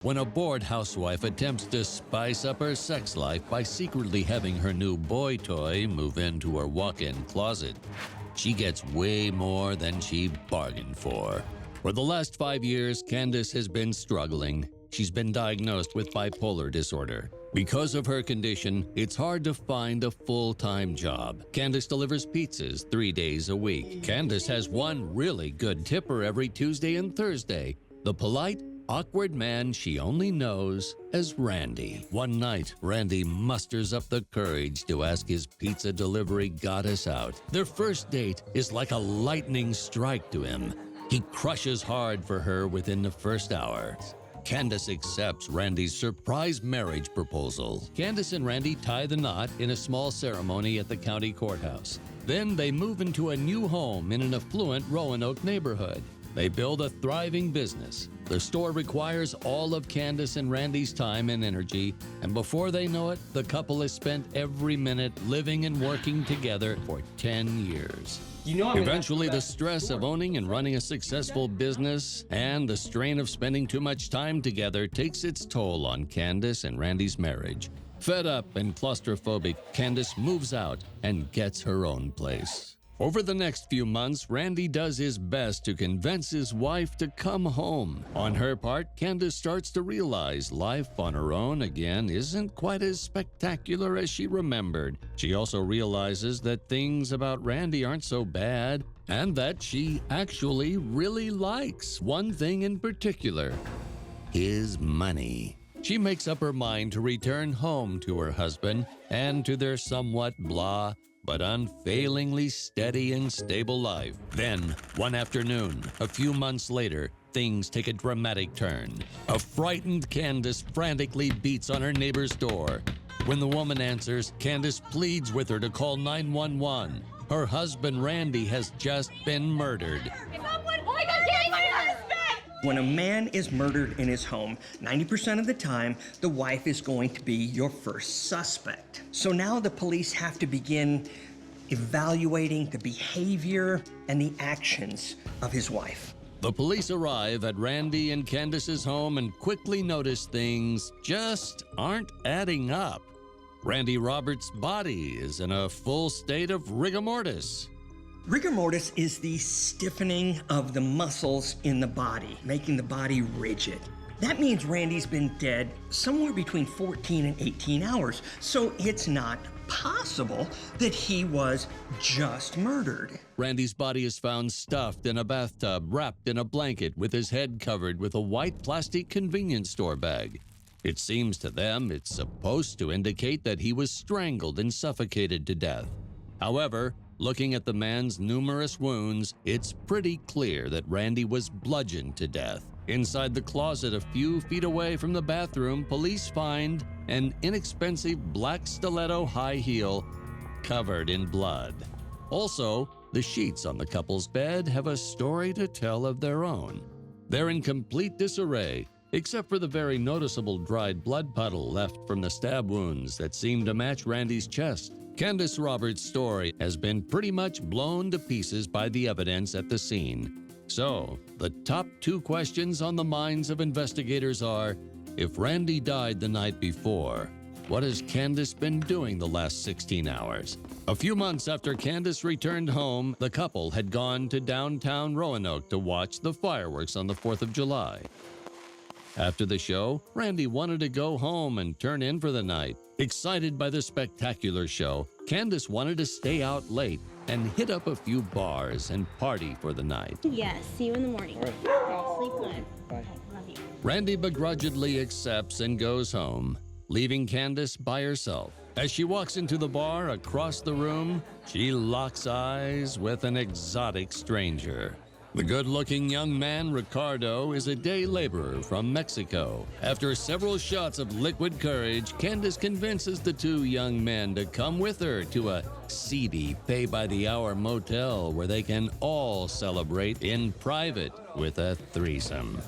When a bored housewife attempts to spice up her sex life by secretly having her new boy toy move into her walk-in closet, she gets way more than she bargained for. For the last 5 years, Candace has been struggling. She's been diagnosed with bipolar disorder. Because of her condition, it's hard to find a full-time job. Candace delivers pizzas 3 days a week. Candace has one really good tipper every Tuesday and Thursday, the polite, awkward man she only knows as Randy. One night, Randy musters up the courage to ask his pizza delivery goddess out. Their first date is like a lightning strike to him. He crushes hard for her within the first hour. Candace accepts Randy's surprise marriage proposal. Candace and Randy tie the knot in a small ceremony at the county courthouse. Then they move into a new home in an affluent Roanoke neighborhood. They build a thriving business. The store requires all of Candace and Randy's time and energy, and before they know it, the couple has spent every minute living and working together for 10 years. Eventually, the stress of owning and running a successful business and the strain of spending too much time together takes its toll on Candace and Randy's marriage. Fed up and claustrophobic, Candace moves out and gets her own place. Over the next few months, Randy does his best to convince his wife to come home. On her part, Candace starts to realize life on her own again isn't quite as spectacular as she remembered. She also realizes that things about Randy aren't so bad and that she actually really likes one thing in particular: his money. She makes up her mind to return home to her husband and to their somewhat blah but unfailingly steady and stable life. Then, one afternoon, a few months later, things take a dramatic turn. A frightened Candace frantically beats on her neighbor's door. When the woman answers, Candace pleads with her to call 911. Her husband, Randy, has just been murdered. When a man is murdered in his home, 90% of the time, the wife is going to be your first suspect. So now the police have to begin evaluating the behavior and the actions of his wife. The police arrive at Randy and Candace's home and quickly notice things just aren't adding up. Randy Roberts' body is in a full state of rigor mortis. Rigor mortis is the stiffening of the muscles in the body, making the body rigid. That means Randy's been dead somewhere between 14 and 18 hours, so it's not possible that he was just murdered. Randy's body is found stuffed in a bathtub, wrapped in a blanket, with his head covered with a white plastic convenience store bag. It seems to them it's supposed to indicate that he was strangled and suffocated to death. However, looking at the man's numerous wounds, it's pretty clear that Randy was bludgeoned to death. Inside the closet a few feet away from the bathroom, police find an inexpensive black stiletto high heel covered in blood. Also, the sheets on the couple's bed have a story to tell of their own. They're in complete disarray, except for the very noticeable dried blood puddle left from the stab wounds that seem to match Randy's chest. Candace Roberts' story has been pretty much blown to pieces by the evidence at the scene. So, the top 2 questions on the minds of investigators are: if Randy died the night before, what has Candace been doing the last 16 hours? A few months after Candace returned home, the couple had gone to downtown Roanoke to watch the fireworks on the 4th of July. After the show, Randy wanted to go home and turn in for the night. Excited by the spectacular show, Candace wanted to stay out late and hit up a few bars and party for the night. Yes, see you in the morning. Okay, sleep good. Bye. Love you. Randy begrudgingly accepts and goes home, leaving Candace by herself. As she walks into the bar across the room, she locks eyes with an exotic stranger. The good-looking young man, Ricardo, is a day laborer from Mexico. After several shots of liquid courage, Candace convinces the 2 young men to come with her to a seedy, pay-by-the-hour motel where they can all celebrate in private with a threesome.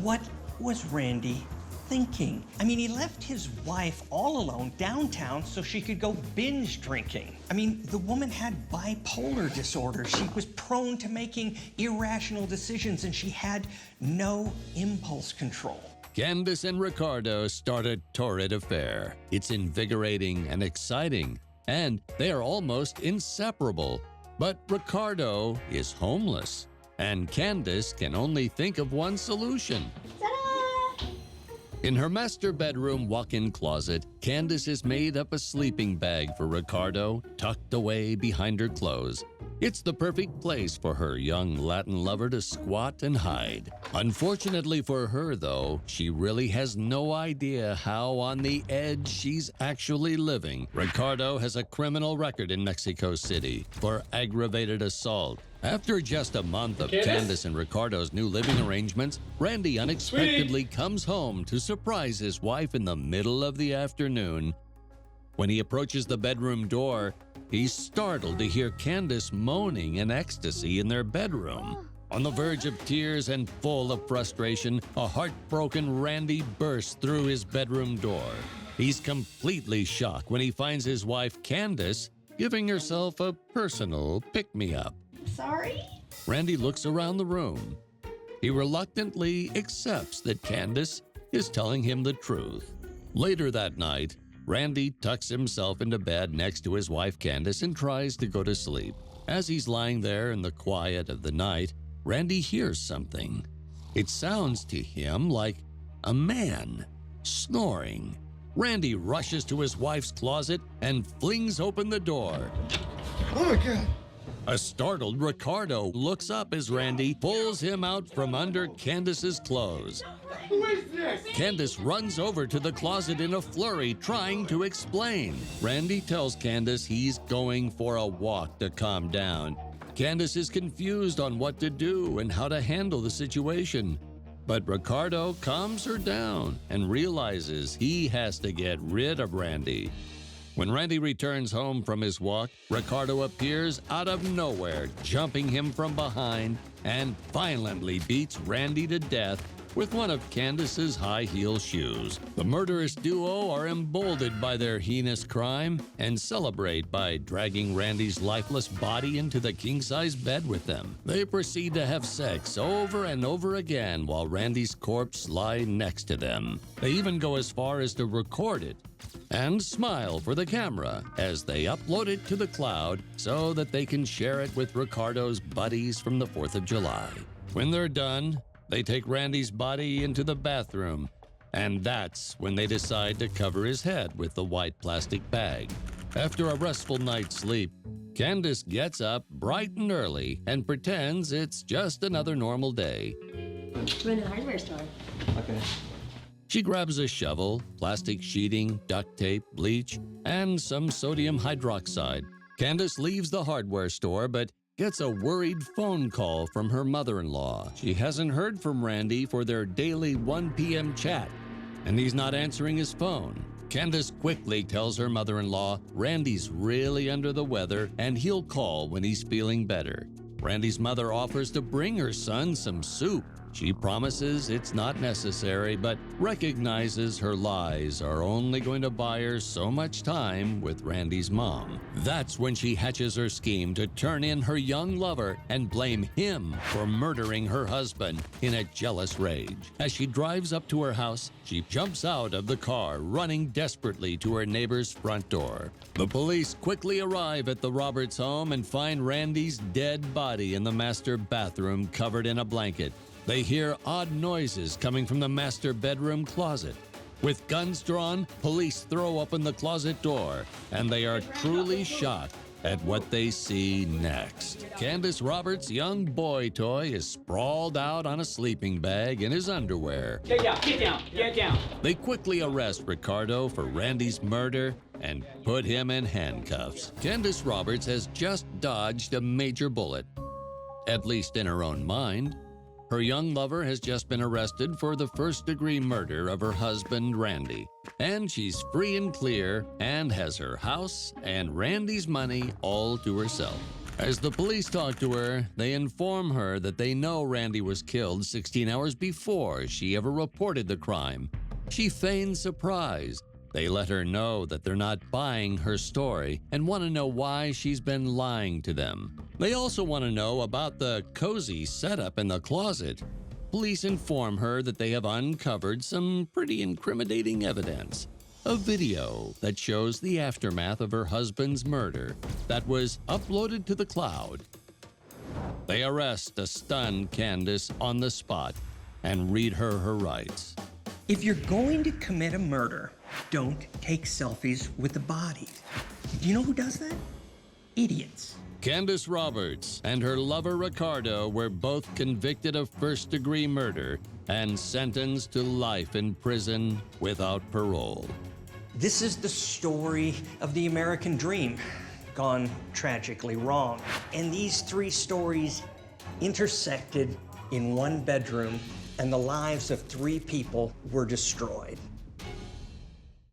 What was Randy thinking? I mean, he left his wife all alone downtown so she could go binge drinking. I mean, the woman had bipolar disorder. She was prone to making irrational decisions, and she had no impulse control. Candace and Ricardo start a torrid affair. It's invigorating and exciting, and they are almost inseparable. But Ricardo is homeless, and Candace can only think of one solution. Ta-da! In her master bedroom walk-in closet, Candace has made up a sleeping bag for Ricardo, tucked away behind her clothes. It's the perfect place for her young Latin lover to squat and hide. Unfortunately for her, though, she really has no idea how on the edge she's actually living. Ricardo has a criminal record in Mexico City for aggravated assault. After just a month of Candace and Ricardo's new living arrangements, Randy unexpectedly comes home to surprise his wife in the middle of the afternoon. When he approaches the bedroom door, he's startled to hear Candace moaning in ecstasy in their bedroom. On the verge of tears and full of frustration, a heartbroken Randy bursts through his bedroom door. He's completely shocked when he finds his wife Candace giving herself a personal pick-me-up. Sorry? Randy looks around the room. He reluctantly accepts that Candace is telling him the truth. Later that night, Randy tucks himself into bed next to his wife Candace and tries to go to sleep. As he's lying there in the quiet of the night, Randy hears something. It sounds to him like a man snoring. Randy rushes to his wife's closet and flings open the door. Oh my God! A startled Ricardo looks up as Randy pulls him out from under Candace's clothes. Who is this? Candace runs over to the closet in a flurry, trying to explain. Randy tells Candace he's going for a walk to calm down. Candace is confused on what to do and how to handle the situation. But Ricardo calms her down and realizes he has to get rid of Randy. When Randy returns home from his walk, Ricardo appears out of nowhere, jumping him from behind, and violently beats Randy to death with one of Candace's high-heel shoes. The murderous duo are emboldened by their heinous crime and celebrate by dragging Randy's lifeless body into the king-size bed with them. They proceed to have sex over and over again while Randy's corpse lies next to them. They even go as far as to record it and smile for the camera as they upload it to the cloud so that they can share it with Ricardo's buddies from the 4th of July. When they're done, they take Randy's body into the bathroom, and that's when they decide to cover his head with the white plastic bag. After a restful night's sleep, Candace gets up bright and early and pretends it's just another normal day. Run to the hardware store. Okay. She grabs a shovel, plastic sheeting, duct tape, bleach, and some sodium hydroxide. Candace leaves the hardware store, but gets a worried phone call from her mother-in-law. She hasn't heard from Randy for their daily 1 p.m. chat, and he's not answering his phone. Candace quickly tells her mother-in-law Randy's really under the weather and he'll call when he's feeling better. Randy's mother offers to bring her son some soup. She promises it's not necessary, but recognizes her lies are only going to buy her so much time with Randy's mom. That's when she hatches her scheme to turn in her young lover and blame him for murdering her husband in a jealous rage. As she drives up to her house, she jumps out of the car, running desperately to her neighbor's front door. The police quickly arrive at the Roberts home and find Randy's dead body in the master bathroom covered in a blanket. They hear odd noises coming from the master bedroom closet. With guns drawn, police throw open the closet door, and they are truly shocked at what they see next. Candace Roberts' young boy toy is sprawled out on a sleeping bag in his underwear. Get down, get down, get down. They quickly arrest Ricardo for Randy's murder and put him in handcuffs. Candace Roberts has just dodged a major bullet, at least in her own mind. Her young lover has just been arrested for the first-degree murder of her husband, Randy. And she's free and clear and has her house and Randy's money all to herself. As the police talk to her, they inform her that they know Randy was killed 16 hours before she ever reported the crime. She feigns surprise. They let her know that they're not buying her story and want to know why she's been lying to them. They also want to know about the cozy setup in the closet. police inform her that they have uncovered some pretty incriminating evidence. A video that shows the aftermath of her husband's murder that was uploaded to the cloud. They arrest a stunned Candace on the spot and read her rights. If you're going to commit a murder, don't take selfies with the bodies. Do you know who does that? Idiots. Candace Roberts and her lover Ricardo were both convicted of first-degree murder and sentenced to life in prison without parole. This is the story of the American dream, gone tragically wrong. And these three stories intersected in one bedroom, and the lives of three people were destroyed.